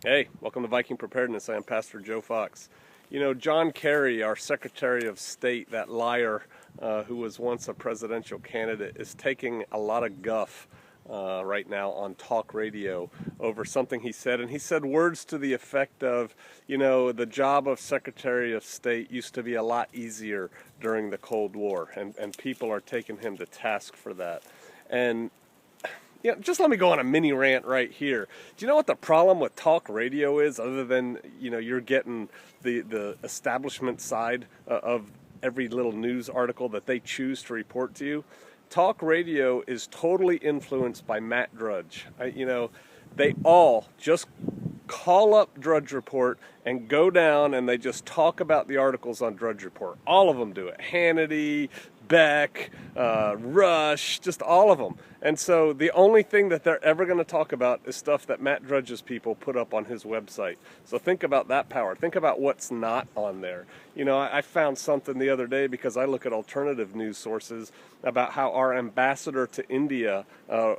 Hey, welcome to Viking Preparedness. I am Pastor Joe Fox. You know, John Kerry, our Secretary of State, that liar who was once a presidential candidate, is taking a lot of guff right now on talk radio over something he said. And he said words to the effect of, you know, the job of Secretary of State used to be a lot easier during the Cold War. And people are taking him to task for that. And yeah, just let me go on a mini rant right here. Do you know what the problem with talk radio is, other than, you know, you're getting the establishment side of every little news article that they choose to report to you? Talk radio is totally influenced by Matt Drudge. They all just call up Drudge Report and go down and they just talk about the articles on Drudge Report. All of them do it. Hannity, Beck, Rush, just all of them. And so the only thing that they're ever going to talk about is stuff that Matt Drudge's people put up on his website. So think about that power. Think about what's not on there. You know, I found something the other day because I look at alternative news sources about how our ambassador to India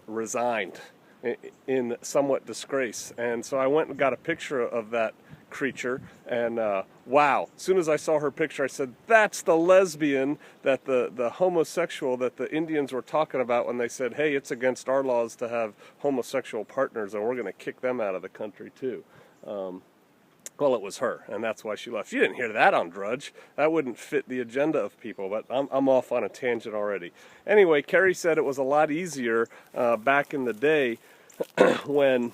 resigned in somewhat disgrace. And so I went and got a picture of that creature, and wow, as soon as I saw her picture, I said, that's the lesbian, that the homosexual that the Indians were talking about when they said, hey, it's against our laws to have homosexual partners and we're going to kick them out of the country too. Well, it was her, and that's why she left. You didn't hear that on Drudge. That wouldn't fit the agenda of people, but I'm off on a tangent already. Anyway, Kerry said it was a lot easier back in the day when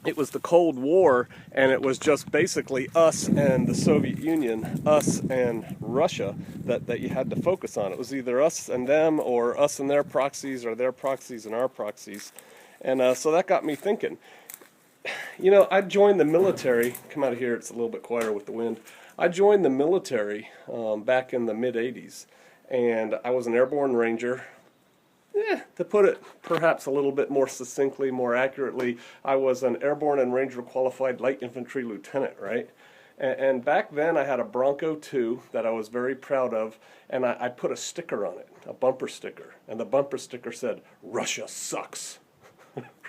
it was the Cold War, and it was just basically us and the Soviet Union, us and Russia, that you had to focus on. It was either us and them, or us and their proxies, or their proxies and our proxies. And so that got me thinking. You know, I joined the military. Come out of here, it's a little bit quieter with the wind. I joined the military back in the mid-'80s, and I was an airborne ranger. To put it perhaps a little bit more succinctly, more accurately, I was an airborne and ranger qualified light infantry lieutenant, right? And back then I had a Bronco 2 that I was very proud of, and I put a sticker on it, a bumper sticker, and the bumper sticker said, "Russia sucks."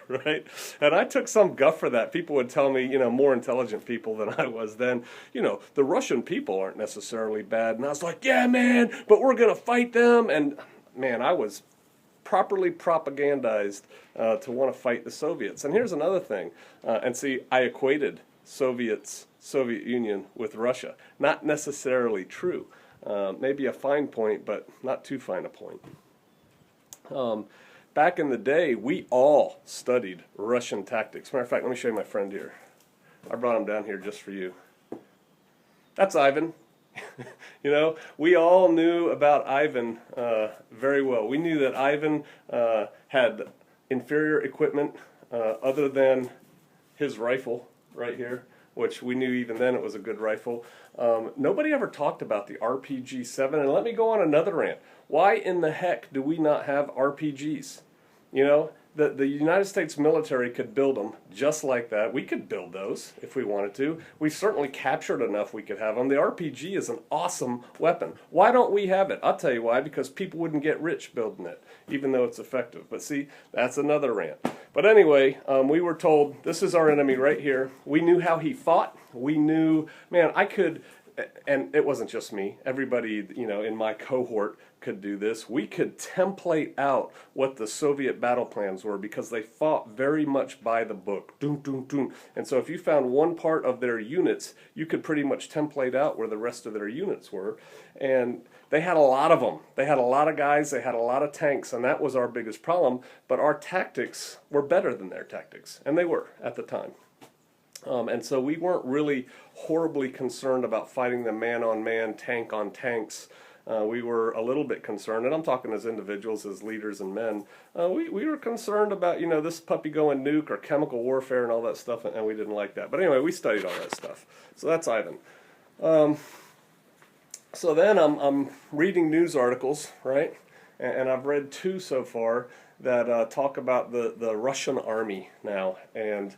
Right? And I took some guff for that. People would tell me, you know, more intelligent people than I was then, you know, the Russian people aren't necessarily bad. And I was like, yeah, man, but we're going to fight them. And man, I was properly propagandized to want to fight the Soviets. And here's another thing. And see, I equated Soviet Union with Russia. Not necessarily true. Maybe a fine point, but not too fine a point. Back in the day, we all studied Russian tactics. Matter of fact, let me show you my friend here. I brought him down here just for you. That's Ivan. You know, we all knew about Ivan very well. We knew that Ivan had inferior equipment other than his rifle right here, which we knew even then it was a good rifle. Nobody ever talked about the RPG-7, and let me go on another rant. Why in the heck do we not have RPGs? You know, the United States military could build them just like that. We could build those if we wanted to. We've certainly captured enough we could have them. The RPG is an awesome weapon. Why don't we have it? I'll tell you why, because people wouldn't get rich building it, even though it's effective. But see, that's another rant. But anyway, we were told, this is our enemy right here. We knew how he fought. We knew, man, I could, and it wasn't just me. Everybody, you know, in my cohort could do this. We could template out what the Soviet battle plans were because they fought very much by the book. Doom, doom, doom. And so if you found one part of their units, you could pretty much template out where the rest of their units were. And they had a lot of them. They had a lot of guys, they had a lot of tanks, and that was our biggest problem. But our tactics were better than their tactics, and they were at the time. And so we weren't really horribly concerned about fighting them man-on-man, tank-on-tanks. We were a little bit concerned, and I'm talking as individuals, as leaders and men. We were concerned about, you know, this puppy going nuke or chemical warfare and all that stuff, and we didn't like that. But anyway, we studied all that stuff. So that's Ivan. So then I'm reading news articles, right? And I've read 2 so far that talk about the Russian army now. And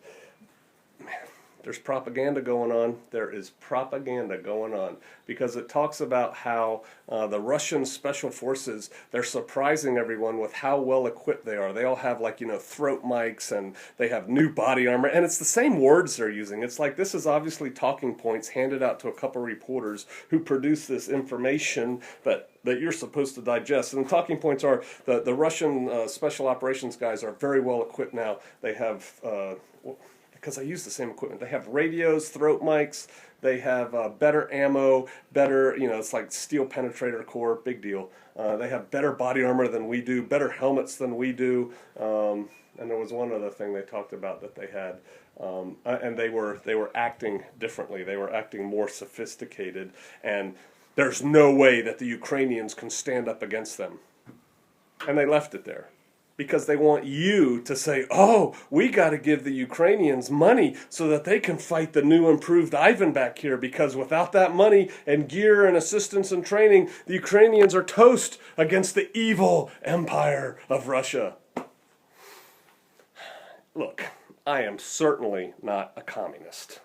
There's propaganda going on. There is propaganda going on because it talks about how the Russian special forces, they're surprising everyone with how well equipped they are. They all have, like, throat mics, and they have new body armor, and it's the same words they're using. It's like this is obviously talking points handed out to a couple reporters who produce this information that you're supposed to digest. And the talking points are the Russian special operations guys are very well equipped now. They have because I use the same equipment. They have radios, throat mics, they have better ammo, better, it's like steel penetrator core, big deal. They have better body armor than we do, better helmets than we do, and there was one other thing they talked about that they had, and they were acting differently. They were acting more sophisticated, and there's no way that the Ukrainians can stand up against them. And they left it there. Because they want you to say, oh, we got to give the Ukrainians money so that they can fight the new improved Ivan back here, because without that money and gear and assistance and training, the Ukrainians are toast against the evil empire of Russia. Look, I am certainly not a communist.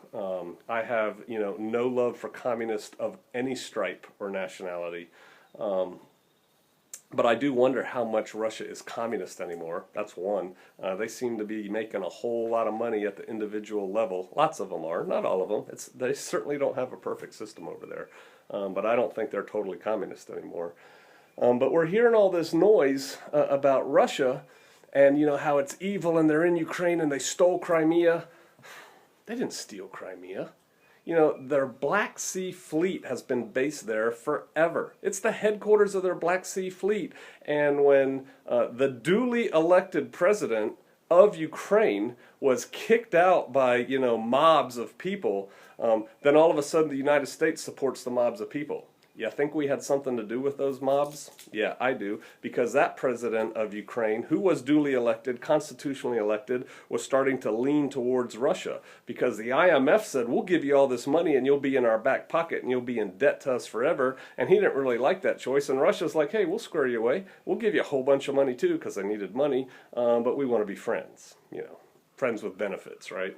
I have, no love for communists of any stripe or nationality. But I do wonder how much Russia is communist anymore. That's one. They seem to be making a whole lot of money at the individual level. Lots of them are, not all of them. They certainly don't have a perfect system over there. But I don't think they're totally communist anymore. But we're hearing all this noise about Russia and how it's evil and they're in Ukraine and they stole Crimea. They didn't steal Crimea. Their Black Sea Fleet has been based there forever. It's the headquarters of their Black Sea Fleet. And when the duly elected president of Ukraine was kicked out by, mobs of people, then all of a sudden the United States supports the mobs of people. You think we had something to do with those mobs? Yeah, I do, because that president of Ukraine, who was duly elected, constitutionally elected, was starting to lean towards Russia, because the IMF said, we'll give you all this money and you'll be in our back pocket and you'll be in debt to us forever, and he didn't really like that choice, and Russia's like, hey, we'll square you away, we'll give you a whole bunch of money too, because they needed money, but we want to be friends, friends with benefits, right?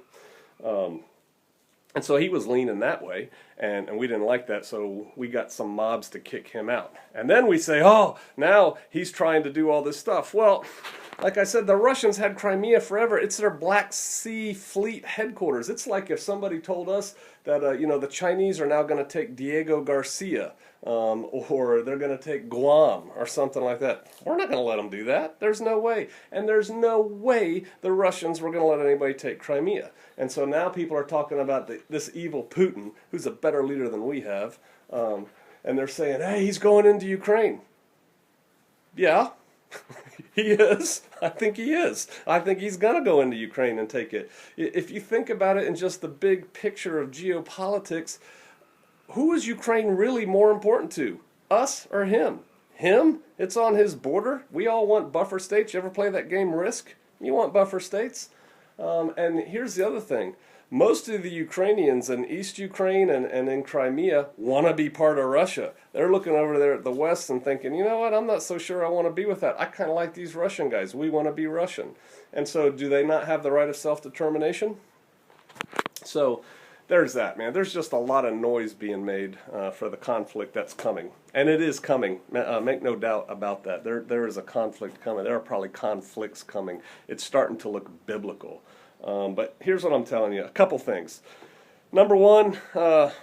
And so he was leaning that way, and we didn't like that, so we got some mobs to kick him out. And then we say, oh, now he's trying to do all this stuff. Well, like I said, the Russians had Crimea forever. It's their Black Sea Fleet headquarters. It's like if somebody told us that, the Chinese are now going to take Diego Garcia, or they're going to take Guam, or something like that. We're not going to let them do that. There's no way. And there's no way the Russians were going to let anybody take Crimea. And so now people are talking about this evil Putin, who's a better leader than we have, and they're saying, hey, he's going into Ukraine. Yeah, he is. I think he is. I think he's going to go into Ukraine and take it. If you think about it in just the big picture of geopolitics, who is Ukraine really more important to? Us or him? Him? It's on his border. We all want buffer states. You ever play that game Risk? You want buffer states? And here's the other thing. Most of the Ukrainians in East Ukraine and in Crimea want to be part of Russia. They're looking over there at the West and thinking, you know what, I'm not so sure I want to be with that. I kind of like these Russian guys. We want to be Russian. And so do they not have the right of self-determination? So there's that, man. There's just a lot of noise being made for the conflict that's coming. And it is coming. Make no doubt about that. There is a conflict coming. There are probably conflicts coming. It's starting to look biblical. But here's what I'm telling you. A couple things. Number one,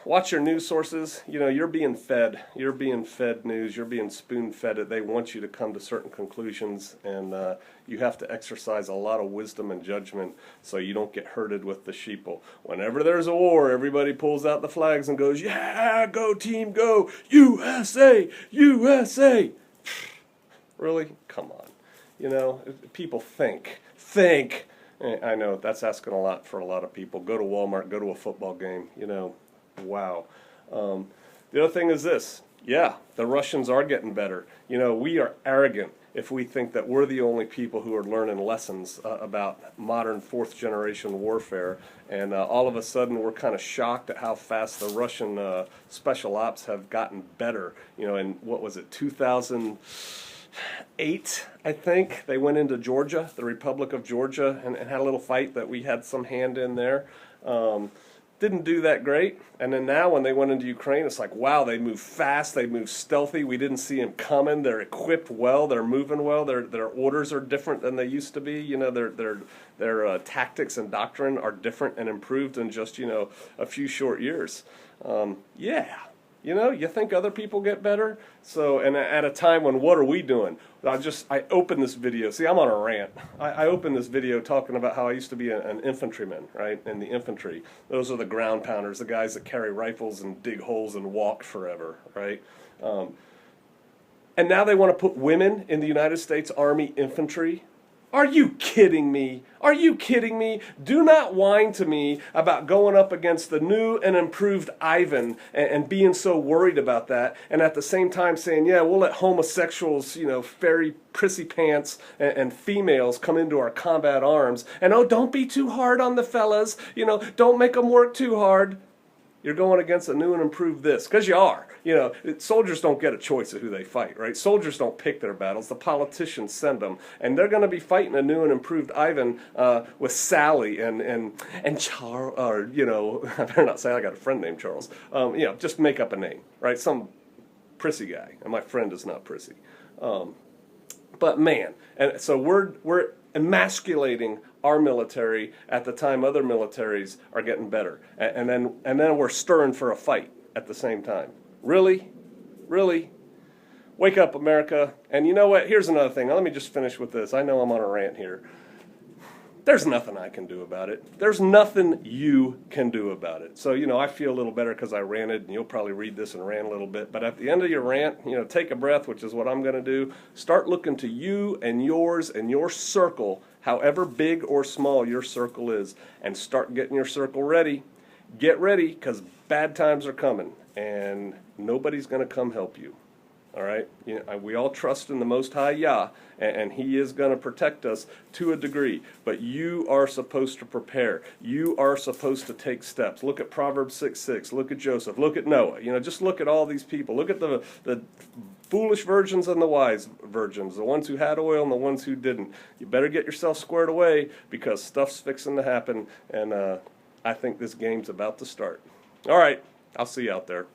watch your news sources. You're being fed. You're being fed news. You're being spoon-fed it. They want you to come to certain conclusions, and you have to exercise a lot of wisdom and judgment so you don't get herded with the sheeple. Whenever there's a war, everybody pulls out the flags and goes, yeah, go team, go, USA, USA. Really? Come on. People think. I know that's asking a lot for a lot of people. Go to Walmart, go to a football game, wow. The other thing is this. Yeah, the Russians are getting better. We are arrogant if we think that we're the only people who are learning lessons about modern fourth-generation warfare, and all of a sudden we're kind of shocked at how fast the Russian special ops have gotten better. In, what was it, 2008, I think, they went into Georgia, the Republic of Georgia, and had a little fight that we had some hand in there. didn't do that great. And then now when they went into Ukraine, it's like, wow, they move fast, they move stealthy. We didn't see them coming. They're equipped well, they're moving well. Their orders are different than they used to be. You know, their tactics and doctrine are different and improved in just, you know, a few short years. Yeah. You know, you think other people get better? So, and at a time when, what are we doing? I opened this video. See, I'm on a rant. I opened this video talking about how I used to be an infantryman, right, in the infantry. Those are the ground pounders, the guys that carry rifles and dig holes and walk forever, right? And now they want to put women in the United States Army infantry. Are you kidding me? Are you kidding me? Do not whine to me about going up against the new and improved Ivan and being so worried about that, and at the same time saying, yeah, we'll let homosexuals, you know, fairy prissy pants and females come into our combat arms, and oh, don't be too hard on the fellas, you know, don't make them work too hard. You're going against a new and improved this, because you are. You know, soldiers don't get a choice of who they fight, right? Soldiers don't pick their battles. The politicians send them. And they're going to be fighting a new and improved Ivan with Sally and Charles, or, you know, I better not say I got a friend named Charles. You know, just make up a name, right? Some prissy guy. And my friend is not prissy. But man, and so we're emasculating our military at the time other militaries are getting better, and then we're stirring for a fight at the same time. Really? Really? Wake up, America. And you know what? Here's another thing. Let me just finish with this. I know I'm on a rant here. There's nothing I can do about it. There's nothing you can do about it. So, you know, I feel a little better because I ranted, and you'll probably read this and rant a little bit. But at the end of your rant, you know, take a breath, which is what I'm going to do. Start looking to you and yours and your circle, however big or small your circle is, and start getting your circle ready. Get ready, because bad times are coming, and nobody's going to come help you. All right, you know, we all trust in the Most High Yah, and He is going to protect us to a degree. But you are supposed to prepare. You are supposed to take steps. Look at Proverbs 6:6. Look at Joseph. Look at Noah. You know, just look at all these people. Look at the foolish virgins and the wise virgins, the ones who had oil and the ones who didn't. You better get yourself squared away, because stuff's fixing to happen, and I think this game's about to start. All right, I'll see you out there.